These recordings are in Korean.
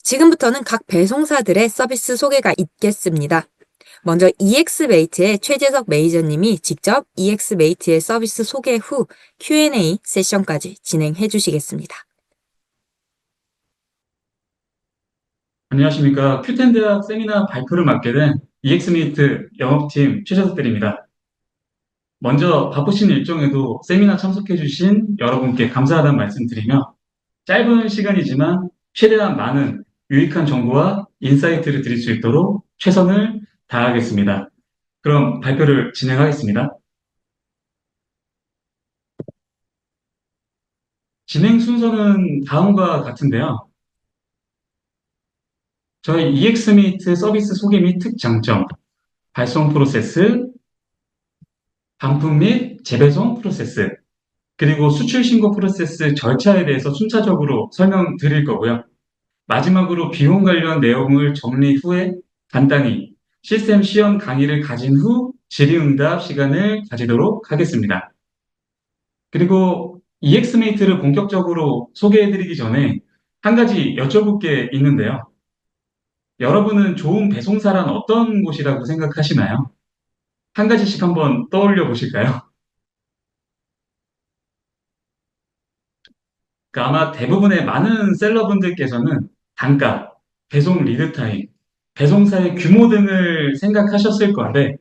지금부터는 각 배송사들의 서비스 소개가 있겠습니다. 먼저 EX메이트의 최재석 매니저님이 직접 EX메이트의 서비스 소개 후 Q&A 세션까지 진행해 주시겠습니다. 안녕하십니까. 큐텐 대학 세미나 발표를 맡게 된 EX미트 영업팀 최재석들입니다. 먼저 바쁘신 일정에도 세미나 참석해주신 여러분께 감사하다는 말씀드리며 짧은 시간이지만 최대한 많은 유익한 정보와 인사이트를 드릴 수 있도록 최선을 다하겠습니다. 그럼 발표를 진행하겠습니다. 진행 순서는 다음과 같은데요. 저희 EX미트 서비스 소개 및 특장점, 발송 프로세스, 반품 및 재배송 프로세스, 그리고 수출 신고 프로세스 절차에 대해서 순차적으로 설명드릴 거고요. 마지막으로 비용 관련 내용을 정리 후에 간단히 시스템 시연 강의를 가진 후 질의응답 시간을 가지도록 하겠습니다. 그리고 EX메이트를 본격적으로 소개해드리기 전에 한 가지 여쭤볼 게 있는데요. 여러분은 좋은 배송사란 어떤 곳이라고 생각하시나요? 한 가지씩 한번 떠올려 보실까요? 아마 대부분의 많은 셀러분들께서는 단가, 배송 리드 타임, 배송사의 규모 등을 생각하셨을 건데,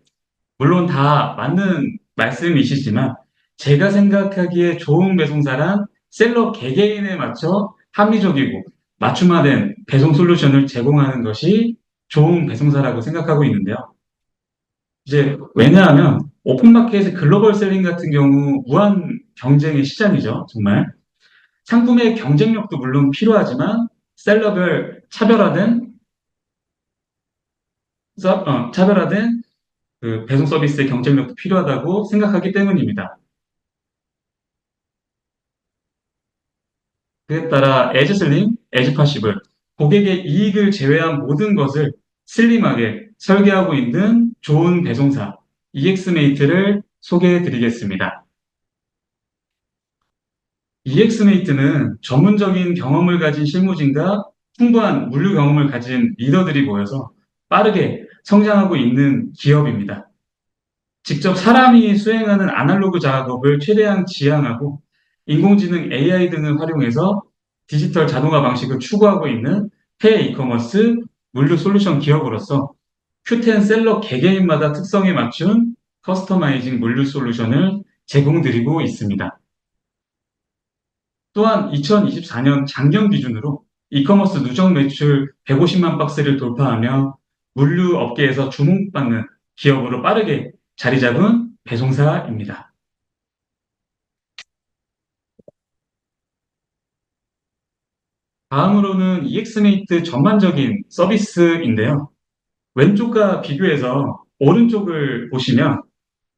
물론 다 맞는 말씀이시지만, 제가 생각하기에 좋은 배송사란 셀러 개개인에 맞춰 합리적이고 맞춤화된 배송 솔루션을 제공하는 것이 좋은 배송사라고 생각하고 있는데요. 이제 왜냐하면 오픈마켓의 글로벌 셀링 같은 경우 무한 경쟁의 시장이죠, 정말. 상품의 경쟁력도 물론 필요하지만 셀러별 차별화된 그 배송 서비스의 경쟁력도 필요하다고 생각하기 때문입니다. 그에 따라 에즈 슬림, 에즈 파시블, 고객의 이익을 제외한 모든 것을 슬림하게 설계하고 있는 좋은 배송사 EX메이트를 소개해 드리겠습니다. EX메이트는 전문적인 경험을 가진 실무진과 풍부한 물류 경험을 가진 리더들이 모여서 빠르게 성장하고 있는 기업입니다. 직접 사람이 수행하는 아날로그 작업을 최대한 지양하고 인공지능 AI 등을 활용해서 디지털 자동화 방식을 추구하고 있는 해외 이커머스 물류 솔루션 기업으로서 큐텐 셀러 개개인마다 특성에 맞춘 커스터마이징 물류 솔루션을 제공드리고 있습니다. 또한 2024년 작년 기준으로 이커머스 누적 매출 150만 박스를 돌파하며 물류 업계에서 주목받는 기업으로 빠르게 자리 잡은 배송사입니다. 다음으로는 EX메이트 전반적인 서비스인데요. 왼쪽과 비교해서 오른쪽을 보시면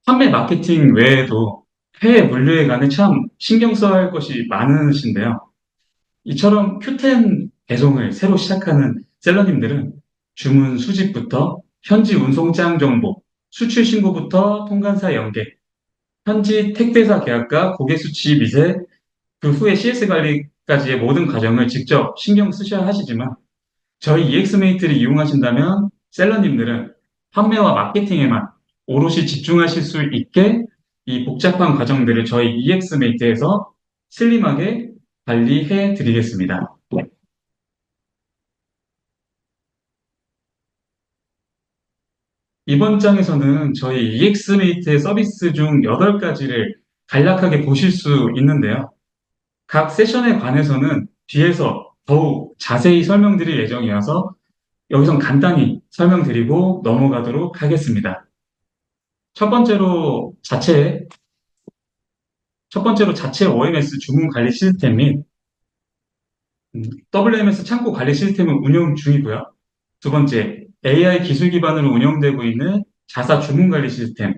판매 마케팅 외에도 해외 물류에 관해 참 신경 써야 할 것이 많으신데요. 이처럼 Q10 배송을 새로 시작하는 셀러님들은 주문 수집부터 현지 운송장 정보, 수출 신고부터 통관사 연계, 현지 택배사 계약과 고객 수치 미세, 그 후에 CS 관리까지의 모든 과정을 직접 신경 쓰셔야 하시지만 저희 EX메이트를 이용하신다면 셀러님들은 판매와 마케팅에만 오롯이 집중하실 수 있게 이 복잡한 과정들을 저희 EX메이트에서 슬림하게 관리해 드리겠습니다. 이번 장에서는 저희 EX메이트의 서비스 중 8가지를 간략하게 보실 수 있는데요. 각 세션에 관해서는 뒤에서 더욱 자세히 설명드릴 예정이어서 여기선 간단히 설명드리고 넘어가도록 하겠습니다. 첫 번째로 자체, 첫 번째로 자체 OMS 주문 관리 시스템 및 WMS 창고 관리 시스템을 운영 중이고요. 두 번째, AI 기술 기반으로 운영되고 있는 자사 주문 관리 시스템,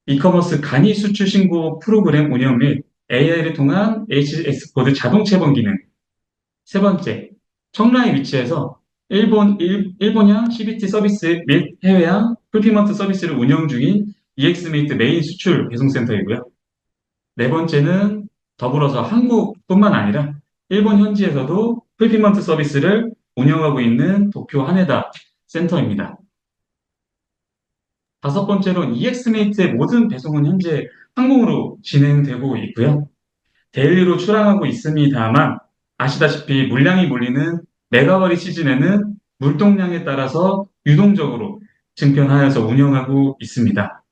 이커머스 간이 수출 신고 프로그램 운영 및 AI를 통한 HS 코드 자동 채번 기능. 세 번째, 청라의 위치에서 일본향 CBT 서비스 및 해외향 풀피먼트 서비스를 운영 중인 EX메이트 메인 수출 배송센터이고요. 네 번째는 더불어서 한국뿐만 아니라 일본 현지에서도 풀피먼트 서비스를 운영하고 있는 도쿄 하네다 센터입니다. 다섯 번째로 EX메이트의 모든 배송은 현재 항공으로 진행되고 있고요. 데일리로 출항하고 있습니다만 아시다시피 물량이 몰리는 메가와리 시즌에는 물동량에 따라서 유동적으로 증편하여서 운영하고 있습니다.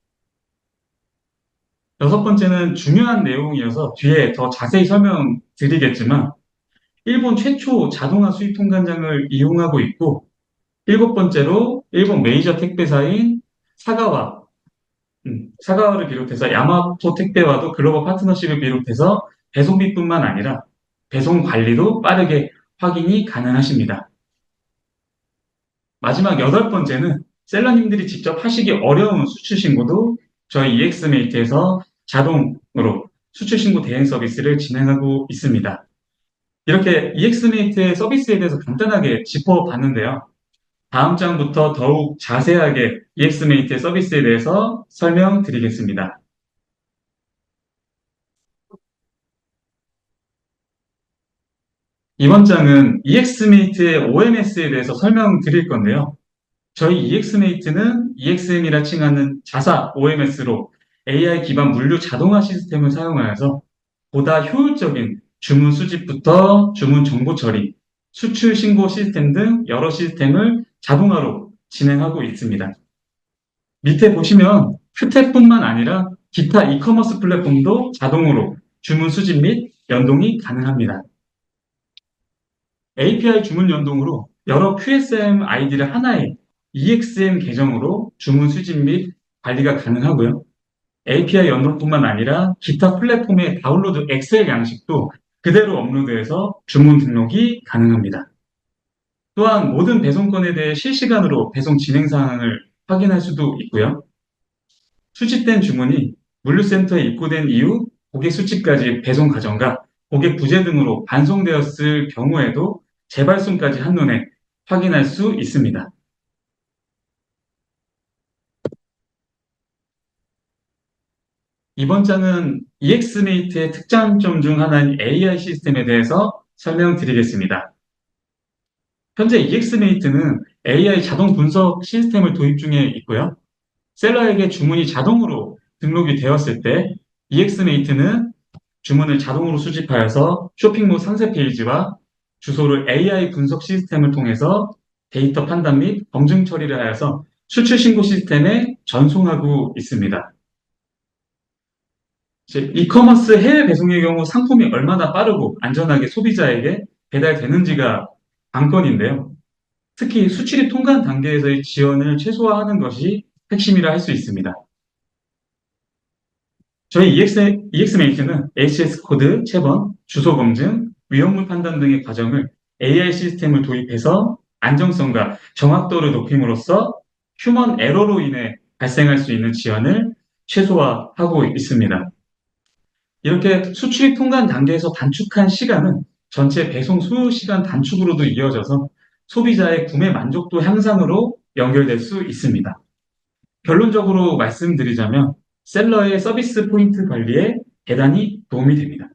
여섯 번째는 중요한 내용이어서 뒤에 더 자세히 설명드리겠지만 일본 최초 자동화 수입 통관장을 이용하고 있고 일곱 번째로 일본 메이저 택배사인 사가와 사가와를 비롯해서 야마토 택배와도 글로벌 파트너십을 비롯해서 배송비뿐만 아니라 배송 관리도 빠르게 확인이 가능하십니다. 마지막 여덟 번째는 셀러님들이 직접 하시기 어려운 수출 신고도 저희 EX메이트에서 자동으로 수출 신고 대행 서비스를 진행하고 있습니다. 이렇게 EX메이트의 서비스에 대해서 간단하게 짚어봤는데요. 다음 장부터 더욱 자세하게 EX메이트의 서비스에 대해서 설명드리겠습니다. 이번 장은 EX메이트의 OMS에 대해서 설명드릴 건데요. 저희 EX메이트는 EXM이라 칭하는 자사 OMS로 AI 기반 물류 자동화 시스템을 사용하여서 보다 효율적인 주문 수집부터 주문 정보 처리, 수출 신고 시스템 등 여러 시스템을 자동화로 진행하고 있습니다. 밑에 보시면 큐택뿐만 아니라 기타 이커머스 플랫폼도 자동으로 주문 수집 및 연동이 가능합니다. API 주문 연동으로 여러 QSM 아이디를 하나의 EXM 계정으로 주문 수집 및 관리가 가능하고요. API 연동뿐만 아니라 기타 플랫폼의 다운로드 엑셀 양식도 그대로 업로드해서 주문 등록이 가능합니다. 또한 모든 배송건에 대해 실시간으로 배송 진행 상황을 확인할 수도 있고요. 수집된 주문이 물류센터에 입고된 이후 고객 수집까지 배송 과정과 고객 부재 등으로 반송되었을 경우에도 재발송까지 한눈에 확인할 수 있습니다. 이번 장은 EX메이트의 특장점 중 하나인 AI 시스템에 대해서 설명드리겠습니다. 현재 EX메이트는 AI 자동 분석 시스템을 도입 중에 있고요. 셀러에게 주문이 자동으로 등록이 되었을 때 EX메이트는 주문을 자동으로 수집하여서 쇼핑몰 상세 페이지와 주소를 AI 분석 시스템을 통해서 데이터 판단 및 검증 처리를 하여서 수출 신고 시스템에 전송하고 있습니다. 이커머스 해외 배송의 경우 상품이 얼마나 빠르고 안전하게 소비자에게 배달되는지가 관건인데요. 특히 수출입 통관 단계에서의 지연을 최소화하는 것이 핵심이라 할 수 있습니다. 저희 EX메이트는 HS 코드 채번, 주소 검증, 위험물 판단 등의 과정을 AI 시스템을 도입해서 안정성과 정확도를 높임으로써 휴먼 에러로 인해 발생할 수 있는 지연을 최소화하고 있습니다. 이렇게 수출입 통관 단계에서 단축한 시간은 전체 배송 소요 시간 단축으로도 이어져서 소비자의 구매 만족도 향상으로 연결될 수 있습니다. 결론적으로 말씀드리자면 셀러의 서비스 포인트 관리에 대단히 도움이 됩니다.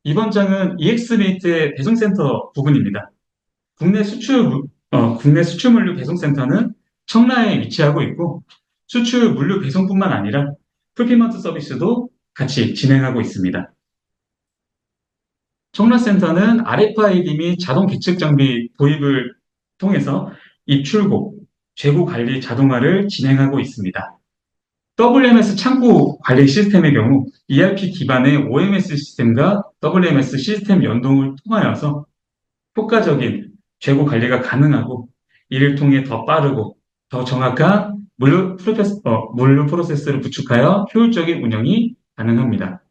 이번 장은 EX메이트의 배송센터 부분입니다. 국내 수출 물류 배송센터는 청라에 위치하고 있고 수출 물류 배송뿐만 아니라 풀피먼트 서비스도 같이 진행하고 있습니다. 청라센터는 RFID 및 자동 계측 장비 도입을 통해서 입출고, 재고 관리 자동화를 진행하고 있습니다. WMS 창고 관리 시스템의 경우 ERP 기반의 OMS 시스템과 WMS 시스템 연동을 통하여서 효과적인 재고 관리가 가능하고 이를 통해 더 빠르고 더 정확한 물류 프로세스를 구축하여 효율적인 운영이 가능합니다.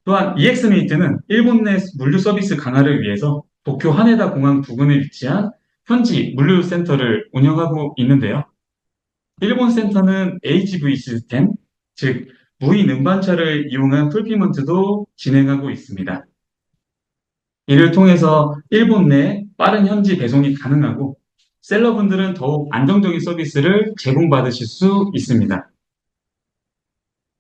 또한 EX메이트는 일본 내 물류 서비스 강화를 위해서 도쿄 하네다 공항 부근에 위치한 현지 물류센터를 운영하고 있는데요. 일본 센터는 HV 시스템, 즉 무인 운반차를 이용한 풀피먼트도 진행하고 있습니다. 이를 통해서 일본 내 빠른 현지 배송이 가능하고 셀러분들은 더욱 안정적인 서비스를 제공받으실 수 있습니다.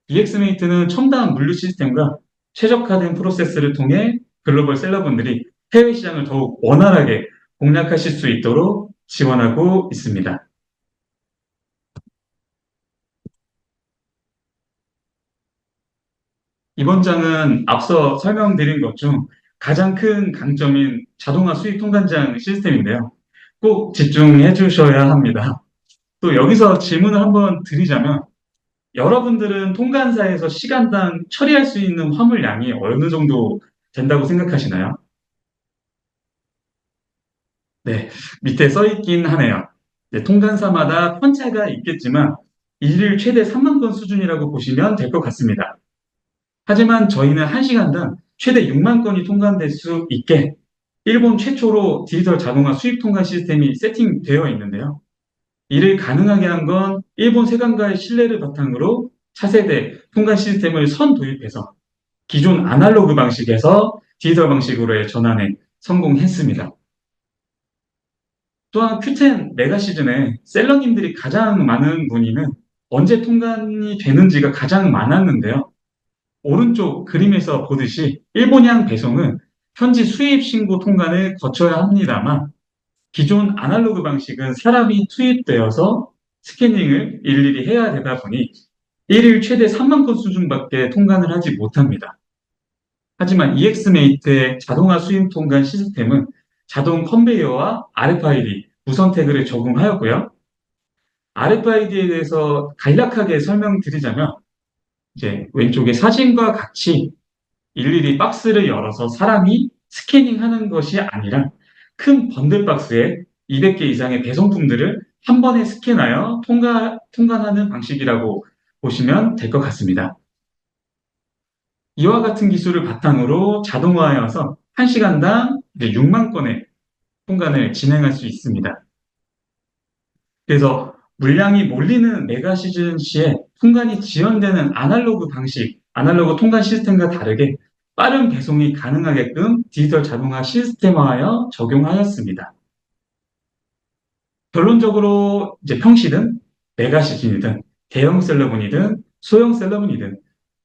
EX메이트는 첨단 물류 시스템과 최적화된 프로세스를 통해 글로벌 셀러분들이 해외 시장을 더욱 원활하게 공략하실 수 있도록 지원하고 있습니다. 이번 장은 앞서 설명드린 것 중 가장 큰 강점인 자동화 수익 통관장 시스템인데요. 꼭 집중해 주셔야 합니다. 또 여기서 질문을 한번 드리자면 여러분들은 통관사에서 시간당 처리할 수 있는 화물량이 어느 정도 된다고 생각하시나요? 네, 밑에 써 있긴 하네요. 네, 통관사마다 편차가 있겠지만 일일 최대 3만 건 수준이라고 보시면 될 것 같습니다. 하지만 저희는 1시간당 최대 6만 건이 통관될 수 있게 일본 최초로 디지털 자동화 수입 통관 시스템이 세팅되어 있는데요. 이를 가능하게 한 건 일본 세관과의 신뢰를 바탕으로 차세대 통관 시스템을 선 도입해서 기존 아날로그 방식에서 디지털 방식으로의 전환에 성공했습니다. 또한 Q10 메가 시즌에 셀러님들이 가장 많은 문의는 언제 통관이 되는지가 가장 많았는데요. 오른쪽 그림에서 보듯이 일본향 배송은 현지 수입 신고 통관을 거쳐야 합니다만 기존 아날로그 방식은 사람이 투입되어서 스캐닝을 일일이 해야 되다 보니 일일 최대 3만 건 수준밖에 통관을 하지 못합니다. 하지만 EX메이트의 자동화 수입 통관 시스템은 자동 컨베이어와 RFID 무선 태그를 적용하였고요. RFID에 대해서 간략하게 설명드리자면 이제 왼쪽에 사진과 같이 일일이 박스를 열어서 사람이 스캐닝하는 것이 아니라 큰 번들 박스에 200개 이상의 배송품들을 한 번에 스캔하여 통관하는 방식이라고 보시면 될 것 같습니다. 이와 같은 기술을 바탕으로 자동화하여서 1시간당 6만 건의 통관을 진행할 수 있습니다. 그래서 물량이 몰리는 메가 시즌 시에 통관이 지연되는 아날로그 방식, 아날로그 통관 시스템과 다르게 빠른 배송이 가능하게끔 디지털 자동화 시스템화하여 적용하였습니다. 결론적으로 이제 평시든 메가 시즌이든 대형 셀러분이든 소형 셀러분이든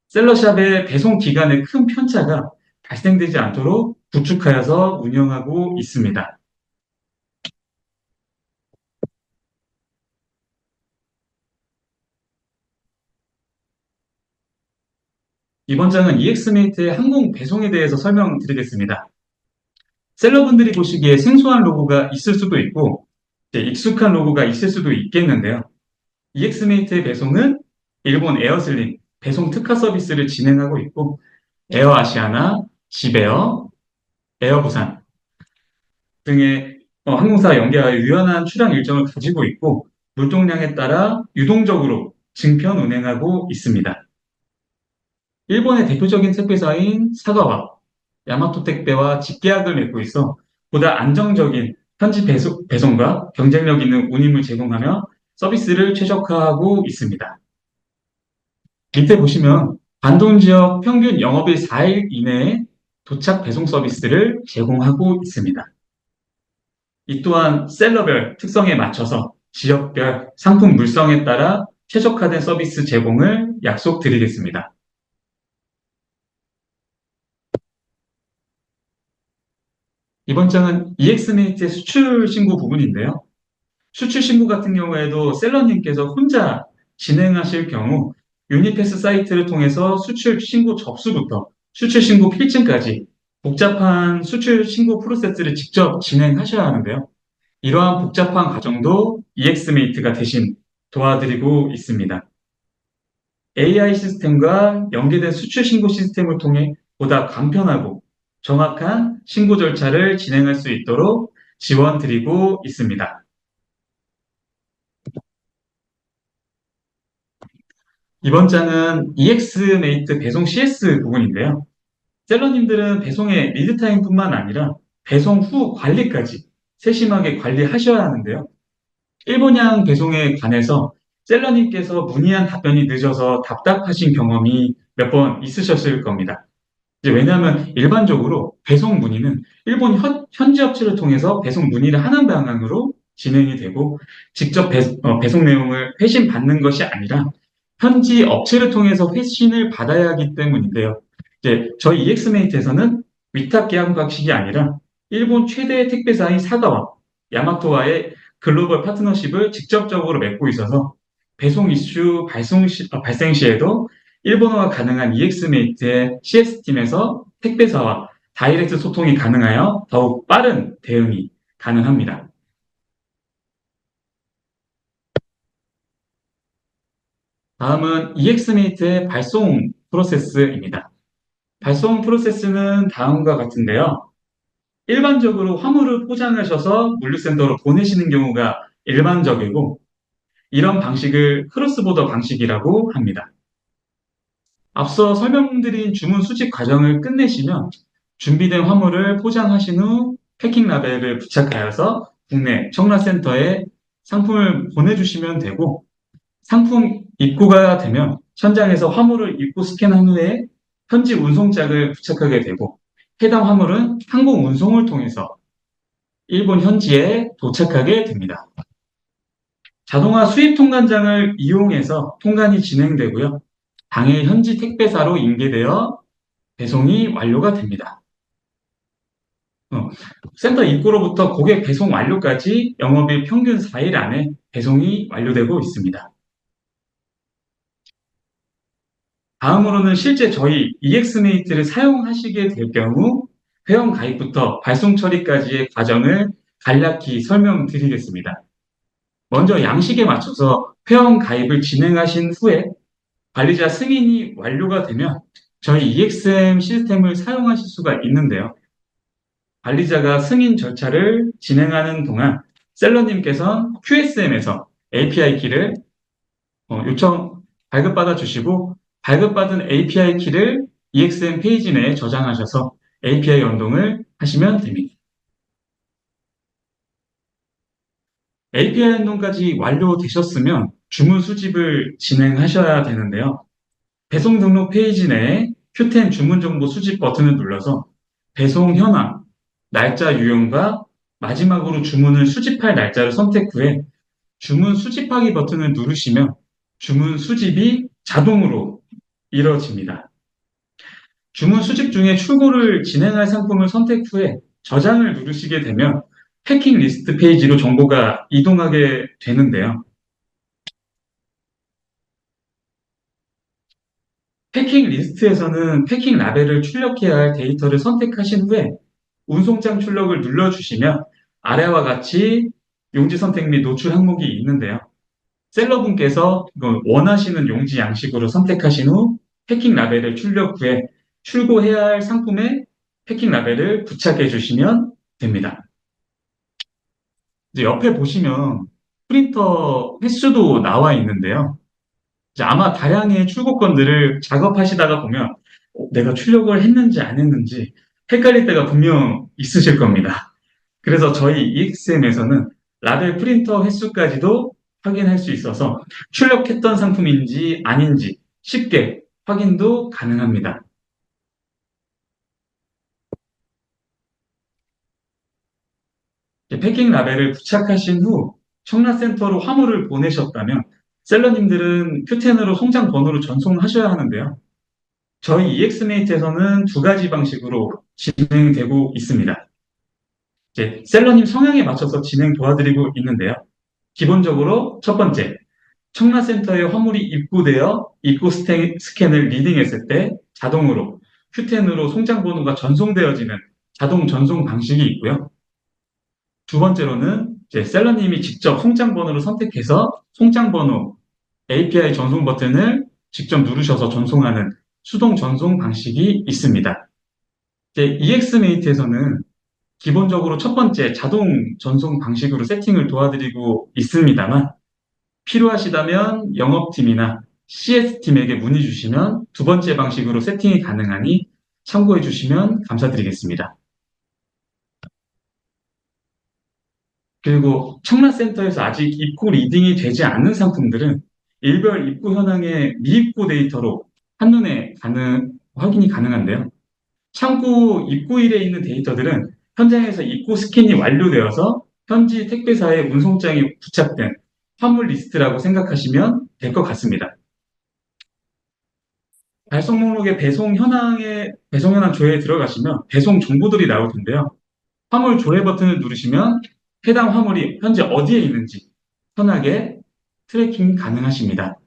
셀러샵의 배송 기간의 큰 편차가 발생되지 않도록 구축하여서 운영하고 있습니다. 이번 장은 EX메이트의 항공 배송에 대해서 설명드리겠습니다. 셀러분들이 보시기에 생소한 로고가 있을 수도 있고 익숙한 로고가 있을 수도 있겠는데요. EX메이트의 배송은 일본 에어슬림 배송 특화 서비스를 진행하고 있고 에어아시아나, 지베어, 에어부산 등의 항공사 연계하여 유연한 출항 일정을 가지고 있고 물동량에 따라 유동적으로 증편 운행하고 있습니다. 일본의 대표적인 택배사인 사가와 야마토 택배와 직계약을 맺고 있어 보다 안정적인 현지 배송과 경쟁력 있는 운임을 제공하며 서비스를 최적화하고 있습니다. 밑에 보시면 반동 지역 평균 영업일 4일 이내에 도착 배송 서비스를 제공하고 있습니다. 이 또한 셀러별 특성에 맞춰서 지역별 상품 물성에 따라 최적화된 서비스 제공을 약속드리겠습니다. 이번 장은 EX메이트의 수출 신고 부분인데요. 수출 신고 같은 경우에도 셀러님께서 혼자 진행하실 경우 유니패스 사이트를 통해서 수출 신고 접수부터 수출 신고 필증까지 복잡한 수출 신고 프로세스를 직접 진행하셔야 하는데요. 이러한 복잡한 과정도 EX메이트가 대신 도와드리고 있습니다. AI 시스템과 연계된 수출 신고 시스템을 통해 보다 간편하고 정확한 신고 절차를 진행할 수 있도록 지원드리고 있습니다. 이번 장은 EX메이트 배송 CS 부분인데요. 셀러님들은 배송의 리드타임뿐만 아니라 배송 후 관리까지 세심하게 관리하셔야 하는데요. 일본양 배송에 관해서 셀러님께서 문의한 답변이 늦어서 답답하신 경험이 몇 번 있으셨을 겁니다. 이제 왜냐하면 일반적으로 배송 문의는 일본 현지 업체를 통해서 배송 문의를 하는 방향으로 진행이 되고 직접 배송 내용을 회신 받는 것이 아니라 현지 업체를 통해서 회신을 받아야 하기 때문인데요. 이제 저희 EX메이트에서는 위탁 계약 방식이 아니라 일본 최대 택배사인 사가와 야마토와의 글로벌 파트너십을 직접적으로 맺고 있어서 배송 이슈 발생 시에도 일본어가 가능한 EX메이트의 CS팀에서 택배사와 다이렉트 소통이 가능하여 더욱 빠른 대응이 가능합니다. 다음은 EX메이트의 발송 프로세스입니다. 발송 프로세스는 다음과 같은데요. 일반적으로 화물을 포장하셔서 물류센터로 보내시는 경우가 일반적이고, 이런 방식을 크로스보더 방식이라고 합니다. 앞서 설명드린 주문 수집 과정을 끝내시면 준비된 화물을 포장하신 후 패킹 라벨을 부착하여서 국내 청라센터에 상품을 보내주시면 되고, 상품 입고가 되면 현장에서 화물을 입고 스캔한 후에 현지 운송장을 부착하게 되고, 해당 화물은 항공 운송을 통해서 일본 현지에 도착하게 됩니다. 자동화 수입 통관장을 이용해서 통관이 진행되고요. 당일 현지 택배사로 인계되어 배송이 완료가 됩니다. 센터 입구로부터 고객 배송 완료까지 영업일 평균 4일 안에 배송이 완료되고 있습니다. 다음으로는 실제 저희 EX메이트를 사용하시게 될 경우 회원 가입부터 발송 처리까지의 과정을 간략히 설명드리겠습니다. 먼저 양식에 맞춰서 회원 가입을 진행하신 후에 관리자 승인이 완료가 되면 저희 EXM 시스템을 사용하실 수가 있는데요. 관리자가 승인 절차를 진행하는 동안 셀러님께서는 QSM에서 API 키를 요청 발급받아 주시고, 발급받은 API 키를 EXM 페이지 내에 저장하셔서 API 연동을 하시면 됩니다. API 연동까지 완료되셨으면 주문 수집을 진행하셔야 되는데요. 배송 등록 페이지 내에 Q10 주문 정보 수집 버튼을 눌러서 배송 현황, 날짜 유형과 마지막으로 주문을 수집할 날짜를 선택 후에 주문 수집하기 버튼을 누르시면 주문 수집이 자동으로 이루어집니다. 주문 수집 중에 출고를 진행할 상품을 선택 후에 저장을 누르시게 되면 패킹 리스트 페이지로 정보가 이동하게 되는데요. 패킹 리스트에서는 패킹 라벨을 출력해야 할 데이터를 선택하신 후에 운송장 출력을 눌러주시면 아래와 같이 용지 선택 및 노출 항목이 있는데요. 셀러분께서 원하시는 용지 양식으로 선택하신 후 패킹 라벨을 출력 후에 출고해야 할 상품에 패킹 라벨을 부착해 주시면 됩니다. 이제 옆에 보시면 프린터 횟수도 나와 있는데요. 이제 아마 다량의 출고건들을 작업하시다가 보면 내가 출력을 했는지 안 했는지 헷갈릴 때가 분명 있으실 겁니다. 그래서 저희 EXM에서는 라벨 프린터 횟수까지도 확인할 수 있어서 출력했던 상품인지 아닌지 쉽게 확인도 가능합니다. 패킹 라벨을 부착하신 후 청라센터로 화물을 보내셨다면 셀러님들은 Q10으로 송장 번호를 전송하셔야 하는데요. 저희 EX메이트에서는 두 가지 방식으로 진행되고 있습니다. 이제 셀러님 성향에 맞춰서 진행 도와드리고 있는데요. 기본적으로 첫 번째, 청라센터에 화물이 입고되어 입고 스캔을 리딩했을 때 자동으로 Q10으로 송장 번호가 전송되어지는 자동 전송 방식이 있고요. 두 번째로는 이제 셀러님이 직접 송장 번호를 선택해서 송장 번호 API 전송 버튼을 직접 누르셔서 전송하는 수동 전송 방식이 있습니다. 이제 EX메이트에서는 기본적으로 첫 번째 자동 전송 방식으로 세팅을 도와드리고 있습니다만, 필요하시다면 영업팀이나 CS팀에게 문의 주시면 두 번째 방식으로 세팅이 가능하니 참고해 주시면 감사드리겠습니다. 그리고 청라센터에서 아직 입고 리딩이 되지 않는 상품들은 일별 입고 현황의 미입고 데이터로 한눈에 확인이 가능한데요. 창구 입구일에 있는 데이터들은 현장에서 입고 스캔이 완료되어서 현지 택배사의 운송장이 부착된 화물 리스트라고 생각하시면 될 것 같습니다. 발송 목록의 배송 현황 조회에 들어가시면 배송 정보들이 나올 텐데요. 화물 조회 버튼을 누르시면 해당 화물이 현재 어디에 있는지 편하게 트래킹 가능하십니다.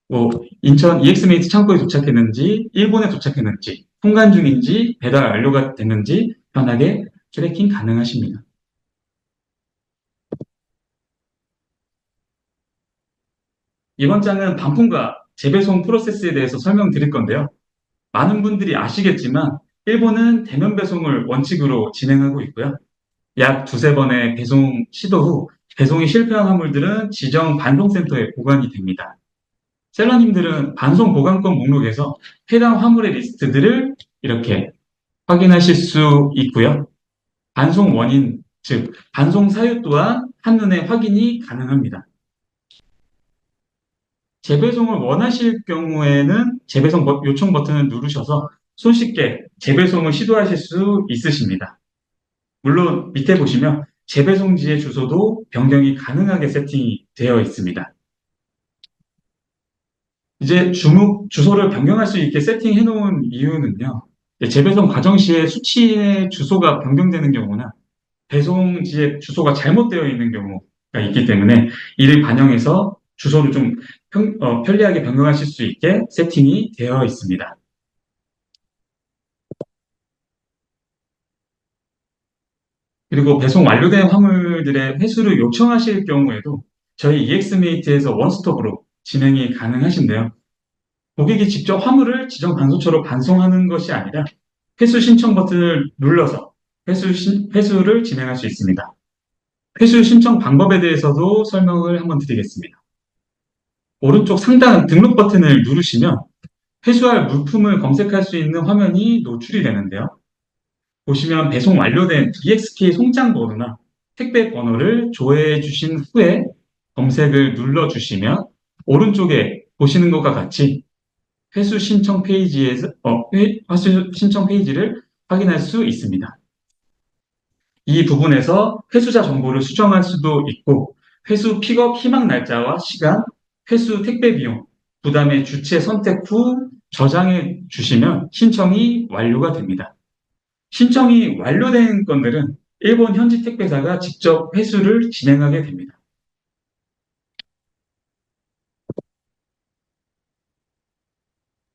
뭐 인천 EX메이트 창고에 도착했는지, 일본에 도착했는지, 통관 중인지, 배달 완료가 됐는지 편하게 트래킹 가능하십니다. 이번 장은 반품과 재배송 프로세스에 대해서 설명드릴 건데요. 많은 분들이 아시겠지만 일본은 대면 배송을 원칙으로 진행하고 있고요. 약 두세 번의 배송 시도 후 배송이 실패한 화물들은 지정 반송센터에 보관이 됩니다. 셀러님들은 반송 보관권 목록에서 해당 화물의 리스트들을 이렇게 확인하실 수 있고요. 반송 원인, 즉 반송 사유 또한 한눈에 확인이 가능합니다. 재배송을 원하실 경우에는 재배송 요청 버튼을 누르셔서 손쉽게 재배송을 시도하실 수 있으십니다. 물론 밑에 보시면 재배송지의 주소도 변경이 가능하게 세팅이 되어 있습니다. 이제 주소를 변경할 수 있게 세팅해 놓은 이유는요. 재배송 과정 시에 수취의 주소가 변경되는 경우나 배송지의 주소가 잘못되어 있는 경우가 있기 때문에 이를 반영해서 주소를 좀 편리하게 변경하실 수 있게 세팅이 되어 있습니다. 그리고 배송 완료된 화물들의 회수를 요청하실 경우에도 저희 EX메이트에서 원스톱으로 진행이 가능하신데요. 고객이 직접 화물을 지정 반소처로 반송하는 것이 아니라 회수 신청 버튼을 눌러서 회수를 진행할 수 있습니다. 회수 신청 방법에 대해서도 설명을 한번 드리겠습니다. 오른쪽 상단 등록 버튼을 누르시면 회수할 물품을 검색할 수 있는 화면이 노출이 되는데요. 보시면 배송 완료된 EXK 송장 번호나 택배 번호를 조회해 주신 후에 검색을 눌러주시면 오른쪽에 보시는 것과 같이 회수 신청 회수 신청 페이지를 확인할 수 있습니다. 이 부분에서 회수자 정보를 수정할 수도 있고 회수 픽업 희망 날짜와 시간, 회수 택배 비용, 부담의 주체 선택 후 저장해 주시면 신청이 완료가 됩니다. 신청이 완료된 건들은 일본 현지 택배사가 직접 회수를 진행하게 됩니다.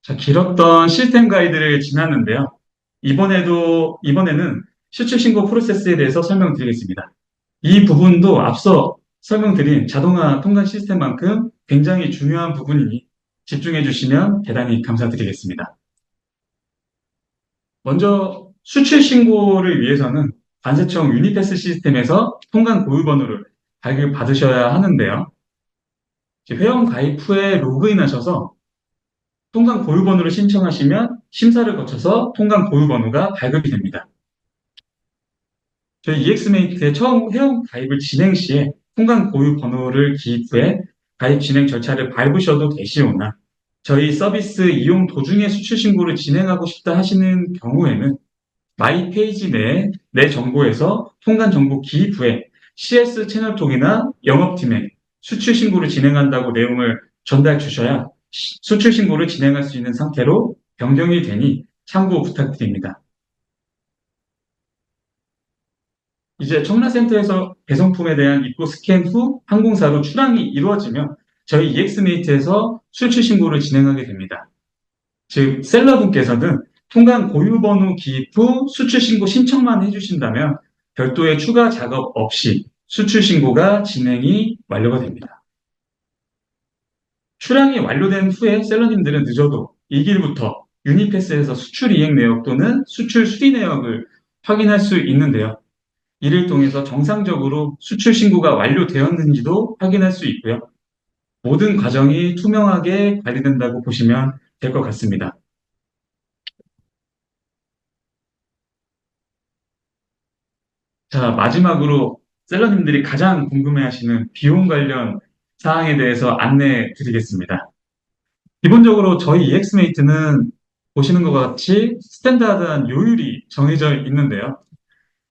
자, 길었던 시스템 가이드를 지났는데요. 이번에는 수출 신고 프로세스에 대해서 설명드리겠습니다. 이 부분도 앞서 설명드린 자동화 통관 시스템만큼 굉장히 중요한 부분이니 집중해 주시면 대단히 감사드리겠습니다. 먼저 수출 신고를 위해서는 관세청 유니패스 시스템에서 통관 고유 번호를 발급받으셔야 하는데요. 회원 가입 후에 로그인하셔서 통관 고유 번호를 신청하시면 심사를 거쳐서 통관 고유 번호가 발급이 됩니다. 저희 EX메이트의 처음 회원 가입을 진행 시에 통관 고유 번호를 기입 후에 가입 진행 절차를 밟으셔도 되시오나 저희 서비스 이용 도중에 수출 신고를 진행하고 싶다 하시는 경우에는 마이 페이지 내에 내 정보에서 통관 정보 기입 후에 CS 채널통이나 영업팀에 수출 신고를 진행한다고 내용을 전달 주셔야 수출 신고를 진행할 수 있는 상태로 변경이 되니 참고 부탁드립니다. 이제 청라센터에서 배송품에 대한 입고 스캔 후 항공사로 출항이 이루어지면 저희 EX메이트에서 수출 신고를 진행하게 됩니다. 즉 셀러분께서는 통관 고유 번호 기입 후 수출 신고 신청만 해주신다면 별도의 추가 작업 없이 수출 신고가 진행이 완료가 됩니다. 출항이 완료된 후에 셀러님들은 늦어도 이 길부터 유니패스에서 수출 이행 내역 또는 수출 수리 내역을 확인할 수 있는데요. 이를 통해서 정상적으로 수출 신고가 완료되었는지도 확인할 수 있고요. 모든 과정이 투명하게 관리된다고 보시면 될 것 같습니다. 자, 마지막으로 셀러님들이 가장 궁금해하시는 비용 관련 사항에 대해서 안내해 드리겠습니다. 기본적으로 저희 EX메이트는 보시는 것 같이 스탠다드한 요율이 정해져 있는데요.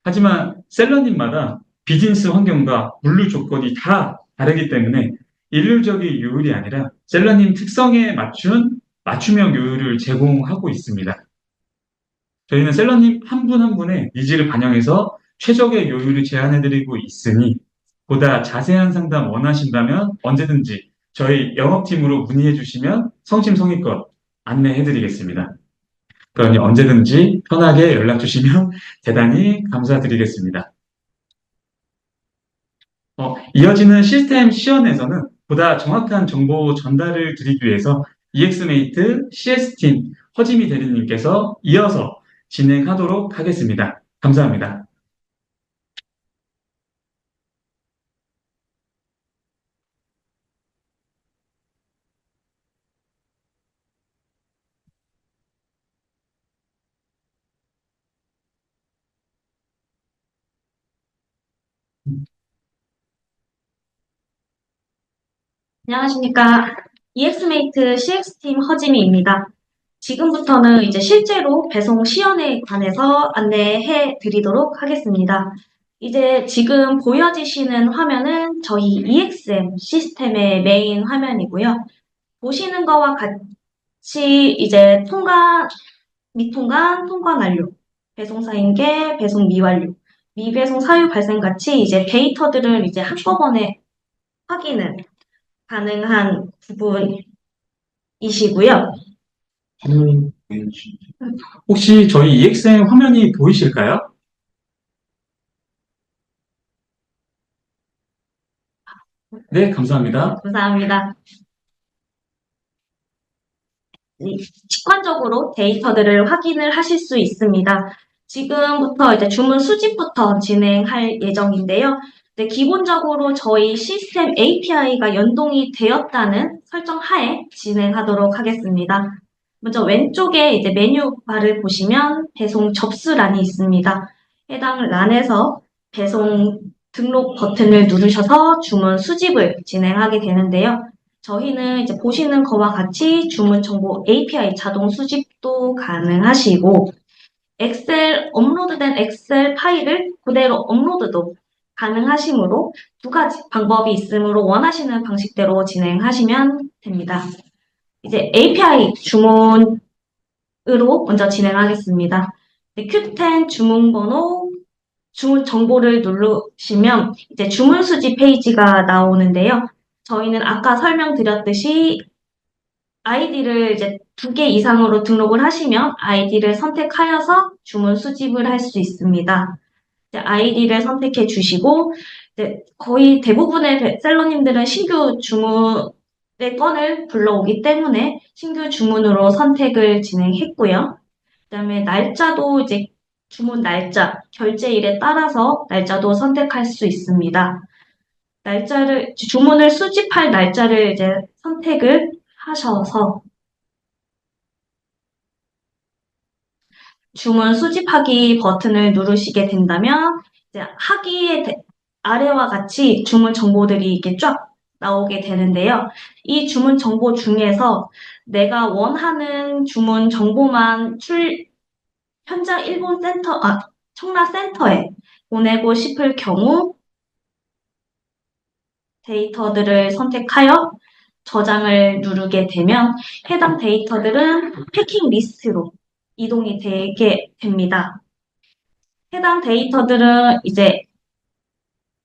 하지만 셀러님마다 비즈니스 환경과 물류 조건이 다 다르기 때문에 일률적인 요율이 아니라 셀러님 특성에 맞춘 맞춤형 요율을 제공하고 있습니다. 저희는 셀러님 한 분 한 분의 니즈를 반영해서 최적의 요율을 제안해드리고 있으니 보다 자세한 상담 원하신다면 언제든지 저희 영업팀으로 문의해 주시면 성심성의껏 안내해드리겠습니다. 그러니 언제든지 편하게 연락 주시면 대단히 감사드리겠습니다. 이어지는 시스템 시연에서는 보다 정확한 정보 전달을 드리기 위해서 EX메이트 CS팀 허지미 대리님께서 이어서 진행하도록 하겠습니다. 감사합니다. 안녕하십니까. EX메이트 CX팀 허지미입니다. 지금부터는 이제 실제로 배송 시연에 관해서 안내해 드리도록 하겠습니다. 이제 지금 보여지시는 화면은 저희 EXM 시스템의 메인 화면이고요. 보시는 거와 같이 이제 미통관, 통관 완료, 배송 사인계, 배송 미완료, 미배송 사유 발생 같이 이제 데이터들을 이제 한꺼번에 확인을 가능한 부분이시고요. 혹시 저희 EXM 화면이 보이실까요? 네, 감사합니다. 감사합니다. 직관적으로 데이터들을 확인을 하실 수 있습니다. 지금부터 이제 주문 수집부터 진행할 예정인데요. 네, 기본적으로 저희 시스템 API가 연동이 되었다는 설정 하에 진행하도록 하겠습니다. 먼저 왼쪽에 이제 메뉴바를 보시면 배송 접수란이 있습니다. 해당 란에서 배송 등록 버튼을 누르셔서 주문 수집을 진행하게 되는데요. 저희는 이제 보시는 거와 같이 주문 정보 API 자동 수집도 가능하시고 업로드된 엑셀 파일을 그대로 업로드도 가능하시므로 두 가지 방법이 있으므로 원하시는 방식대로 진행하시면 됩니다. 이제 API 주문으로 먼저 진행하겠습니다. Q10 주문 번호, 주문 정보를 누르시면 이제 주문 수집 페이지가 나오는데요. 저희는 아까 설명드렸듯이 아이디를 이제 2개 이상으로 등록을 하시면 아이디를 선택하여서 주문 수집을 할 수 있습니다. 아이디를 선택해 주시고 거의 대부분의 셀러님들은 신규 주문의 건을 불러오기 때문에 신규 주문으로 선택을 진행했고요. 그다음에 날짜도 이제 주문 날짜, 결제일에 따라서 날짜도 선택할 수 있습니다. 주문을 수집할 날짜를 이제 선택을 하셔서 주문 수집하기 버튼을 누르시게 된다면 이제 아래와 같이 주문 정보들이 이렇게 쫙 나오게 되는데요. 이 주문 정보 중에서 내가 원하는 주문 정보만 현장 청라센터에 보내고 싶을 경우 데이터들을 선택하여 저장을 누르게 되면 해당 데이터들은 패킹 리스트로 이동이 되게 됩니다. 해당 데이터들은 이제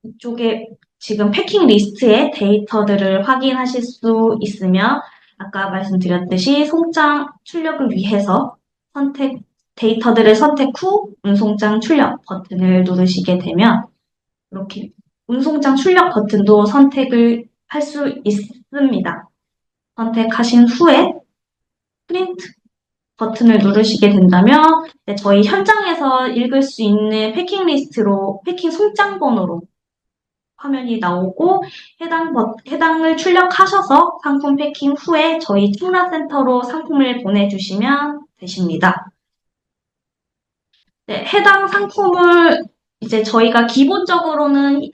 이쪽에 지금 패킹 리스트의 데이터들을 확인하실 수 있으며 아까 말씀드렸듯이 송장 출력을 위해서 데이터들을 선택 후 운송장 출력 버튼을 누르시게 되면 이렇게 운송장 출력 버튼도 선택을 할 수 있습니다. 선택하신 후에 프린트 버튼을 누르시게 된다면 저희 현장에서 읽을 수 있는 패킹 리스트로 패킹 송장 번호로 화면이 나오고 해당을 출력하셔서 상품 패킹 후에 저희 청라센터로 상품을 보내주시면 되십니다. 네, 해당 상품을 이제 저희가 기본적으로는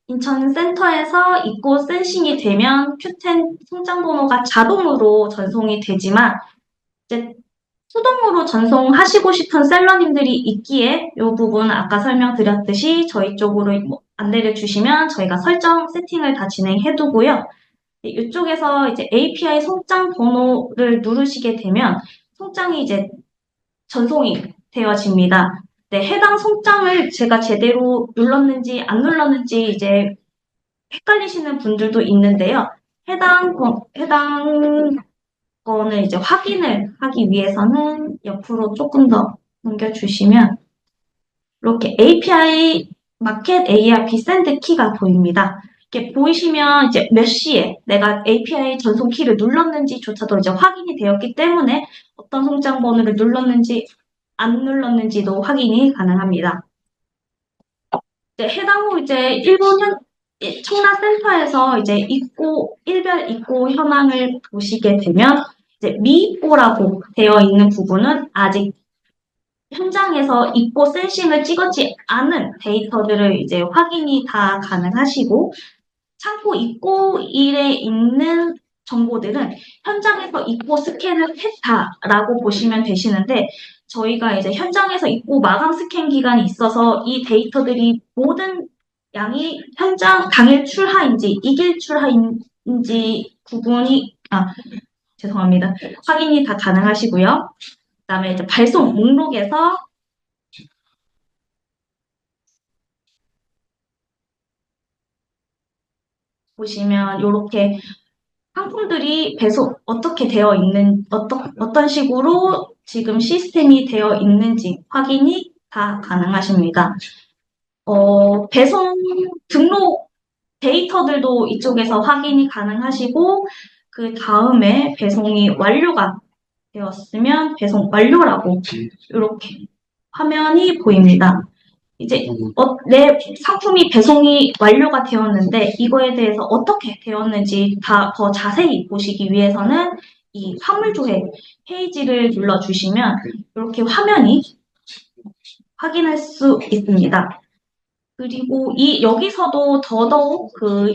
인천 센터에서 입고 센싱이 되면 Q10 송장 번호가 자동으로 전송이 되지만 이제 수동으로 전송하시고 싶은 셀러님들이 있기에 이 부분 아까 설명드렸듯이 저희 쪽으로 안내를 주시면 저희가 설정 세팅을 다 진행해 두고요. 이쪽에서 이제 API 송장 번호를 누르시게 되면 송장이 이제 전송이 되어집니다. 네, 해당 송장을 제가 제대로 눌렀는지 안 눌렀는지 이제 헷갈리시는 분들도 있는데요. 해당 거는 이제 확인을 하기 위해서는 옆으로 조금 더 넘겨주시면 이렇게 API 마켓 ARP 샌드 키가 보입니다. 이렇게 보이시면 이제 몇 시에 내가 API 전송 키를 눌렀는지조차도 이제 확인이 되었기 때문에 어떤 송장 번호를 눌렀는지 안 눌렀는지도 확인이 가능합니다. 이제 해당 후 이제 일본 청라센터에서 이제 일별 입고 현황을 보시게 되면 이제 미입고라고 되어 있는 부분은 아직 현장에서 입고 센싱을 찍었지 않은 데이터들을 이제 확인이 다 가능하시고 창고 입고일에 있는 정보들은 현장에서 입고 스캔을 했다라고 보시면 되시는데 저희가 이제 현장에서 입고 마감 스캔 기간이 있어서 이 데이터들이 모든 양이 현장 당일 출하인지 이길 출하인지 죄송합니다. 확인이 다 가능하시고요. 그다음에 이제 발송 목록에서 보시면 이렇게 상품들이 배송 어떻게 되어 있는 어떤 식으로 지금 시스템이 되어 있는지 확인이 다 가능하십니다. 배송 등록 데이터들도 이쪽에서 확인이 가능하시고 그 다음에 배송이 완료가 되었으면 배송 완료라고 이렇게 화면이 보입니다. 이제 내 상품이 배송이 완료가 되었는데 이거에 대해서 어떻게 되었는지 더 자세히 보시기 위해서는 이 화물 조회 페이지를 눌러주시면 이렇게 화면이 확인할 수 있습니다. 그리고 여기서도 더더욱 그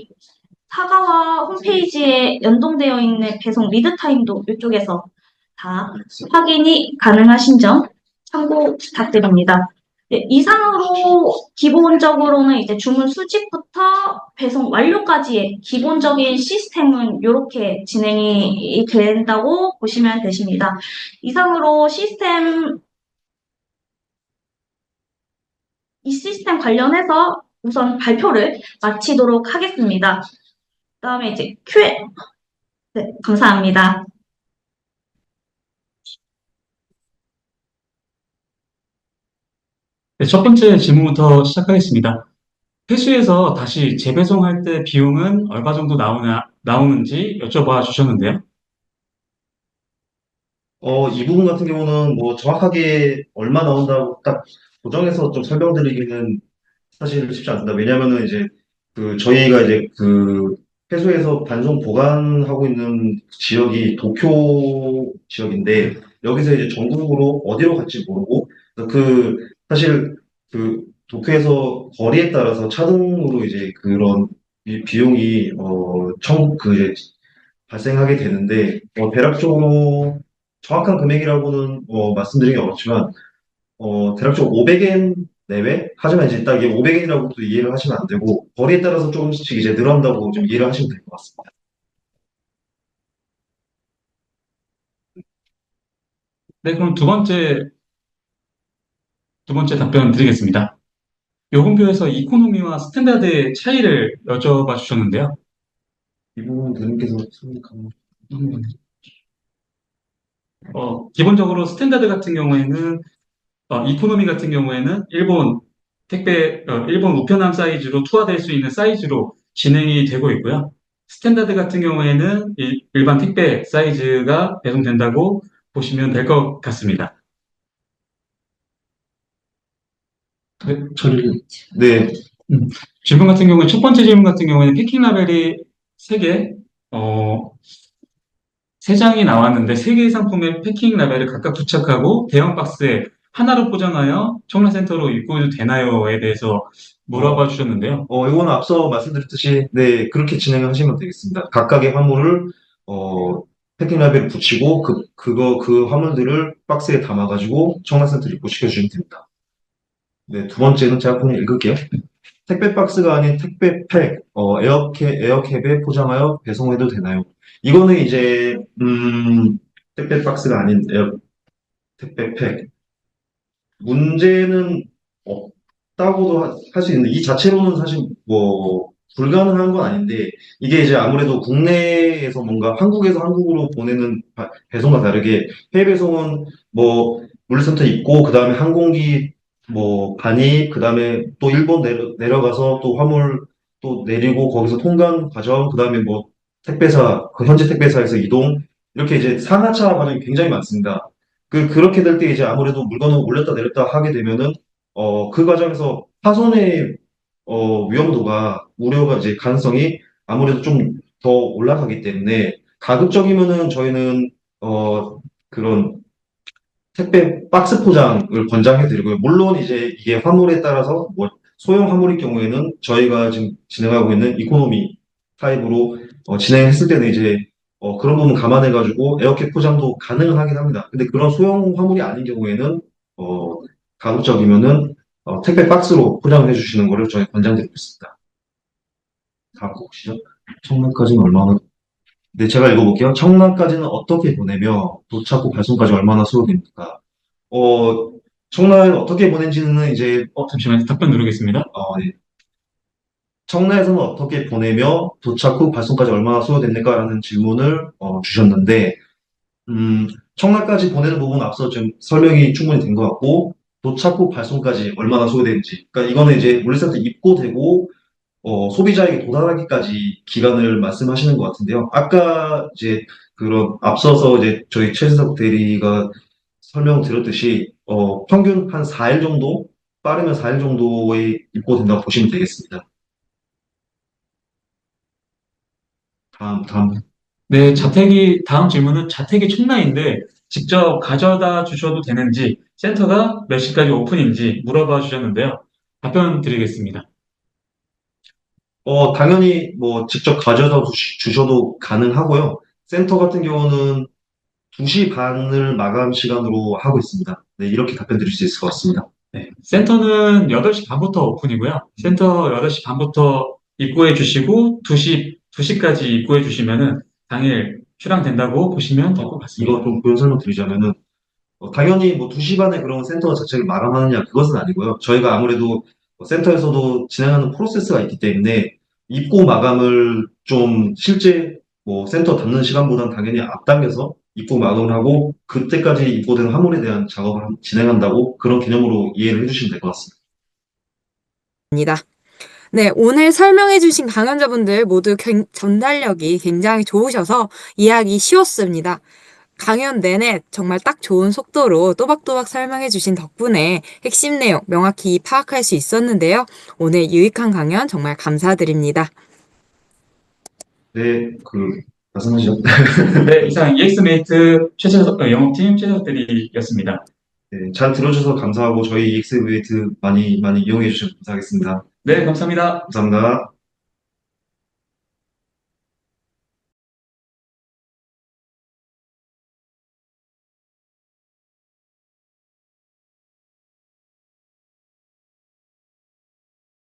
사과와 홈페이지에 연동되어 있는 배송 리드 타임도 이쪽에서 다 확인이 가능하신 점 참고 부탁드립니다. 네, 이상으로 기본적으로는 이제 주문 수집부터 배송 완료까지의 기본적인 시스템은 이렇게 진행이 된다고 보시면 되십니다. 이상으로 이 시스템 관련해서 우선 발표를 마치도록 하겠습니다. 그다음에 이제 네, 감사합니다. 네, 첫 번째 질문부터 시작하겠습니다. 회수해서 다시 재배송할 때 비용은 얼마 정도 나오는지 여쭤봐 주셨는데요. 이 부분 같은 경우는 뭐 정확하게 얼마 나온다고 딱 고정해서 좀 설명드리기는 사실 쉽지 않습니다. 왜냐하면은 이제 저희가 이제 회수해서 반송 보관하고 있는 지역이 도쿄 지역인데 여기서 이제 전국으로 어디로 갈지 모르고 사실 도쿄에서 거리에 따라서 차등으로 이제 그런 비용이 이제 발생하게 되는데 대략적으로 정확한 금액이라고는 말씀드리기 어렵지만 대략적으로 500엔 내외? 하지만 이제 딱 이게 500엔이라고도 이해를 하시면 안 되고 거리에 따라서 조금씩 이제 늘어난다고 좀 이해를 하시면 될 것 같습니다. 네, 그럼 두 번째 답변 드리겠습니다. 요금표에서 이코노미와 스탠다드의 차이를 여쭤봐 주셨는데요. 이 부분 누님께서 설명하면 기본적으로 스탠다드 같은 경우에는 이코노미 같은 경우에는 일본 우편함 사이즈로 투하될 수 있는 사이즈로 진행이 되고 있고요. 스탠다드 같은 경우에는 일반 택배 사이즈가 배송된다고 보시면 될 것 같습니다. 네, 질문 같은 경우에 첫 번째 질문 같은 경우에는 패킹 라벨이 3개, 3장이 나왔는데 3개의 상품에 패킹 라벨을 각각 부착하고 대형 박스에 하나로 포장하여 청라센터로 입고해도 되나요?에 대해서 물어봐 주셨는데요. 이거는 앞서 말씀드렸듯이 네, 그렇게 진행하시면 되겠습니다. 각각의 화물을 패킹 라벨을 붙이고 그 화물들을 박스에 담아가지고 청라센터로 입고시켜주시면 됩니다. 네, 두 번째는 제가 그냥 읽을게요. 택배 박스가 아닌 택배 팩, 에어캡에 포장하여 배송해도 되나요? 이거는 이제, 택배 박스가 아닌 택배 팩. 문제는 없다고도 할 수 있는데, 이 자체로는 사실 뭐, 불가능한 건 아닌데, 이게 이제 아무래도 국내에서 뭔가 한국에서 한국으로 보내는 배송과 다르게, 해외 배송은 뭐, 물류센터 있고, 그 다음에 항공기 뭐, 반입, 그 다음에 또 일본 내려가서 또 화물 또 내리고, 거기서 통관 과정, 그 다음에 뭐, 택배사, 그 현지 택배사에서 이동, 이렇게 이제 상하차 과정이 굉장히 많습니다. 그렇게 될 때 이제 아무래도 물건을 올렸다 내렸다 하게 되면은, 그 과정에서 파손의, 위험도가, 우려가 이제 가능성이 아무래도 좀 더 올라가기 때문에, 가급적이면은 저희는, 그런 택배 박스 포장을 권장해 드리고요. 물론 이제 이게 화물에 따라서 뭐 소형 화물일 경우에는 저희가 지금 진행하고 있는 이코노미 타입으로 진행했을 때는 이제 그런 부분 감안해 가지고 에어캡 포장도 가능은 하긴 합니다. 근데 그런 소형 화물이 아닌 경우에는 어, 가급적이면은 택배 박스로 포장을 해주시는 거를 저희 권장드리고 있습니다. 다음 거 보시죠. 청라까지는 얼마나? 네, 제가 읽어볼게요. 청라까지는 어떻게 보내며 도착 후 발송까지 얼마나 소요됩니까? 어, 청라에 어떻게 보낸지는 이제, 잠시만요. 답변 누르겠습니다. 네. 청라에서는 어떻게 보내며 도착 후 발송까지 얼마나 소요됩니까라는 질문을 주셨는데, 청라까지 보내는 부분은 앞서 좀 설명이 충분히 된 것 같고, 도착 후 발송까지 얼마나 소요되는지. 그러니까 이거는 이제 물류센터 입고되고, 소비자에게 도달하기까지 기간을 말씀하시는 것 같은데요. 아까 이제 그런 앞서서 이제 저희 최진석 대리가 설명드렸듯이 평균 한 4일 정도, 빠르면 4일 정도에 입고된다고 보시면 되겠습니다. 다음. 네, 다음 질문은 자택이 청라인데 직접 가져다 주셔도 되는지, 센터가 몇 시까지 오픈인지 물어봐 주셨는데요. 답변 드리겠습니다. 당연히 뭐 직접 가져다 주셔도 가능하고요. 센터 같은 경우는 2시 반을 마감 시간으로 하고 있습니다. 네, 이렇게 답변 드릴 수 있을 것 같습니다. 네, 센터는 8시 반부터 오픈이고요. 센터 8시 반부터 입고해 주시고 2시까지 입고해 주시면은 당일 출항된다고 보시면 될 것 같습니다. 이거 좀 부연 설명 드리자면은, 당연히 뭐 2시 반에 그런 센터 자체를 마감하느냐, 그것은 아니고요. 저희가 아무래도 센터에서도 진행하는 프로세스가 있기 때문에 입고 마감을 좀 실제 뭐 센터 닫는 시간보다는 당연히 앞당겨서 입고 마감을 하고 그때까지 입고된 화물에 대한 작업을 진행한다고 그런 개념으로 이해를 해주시면 될 것 같습니다. 네, 오늘 설명해주신 강연자분들 모두 전달력이 굉장히 좋으셔서 이해하기 쉬웠습니다. 강연 내내 정말 딱 좋은 속도로 또박또박 설명해주신 덕분에 핵심 내용 명확히 파악할 수 있었는데요. 오늘 유익한 강연 정말 감사드립니다. 네, 말씀하시죠. 네, 이상 EX메이트 영업팀 최재석 대리였습니다. 네, 잘 들어주셔서 감사하고 저희 EX메이트 많이 이용해 주셔서 감사하겠습니다. 네, 감사합니다. 감사합니다.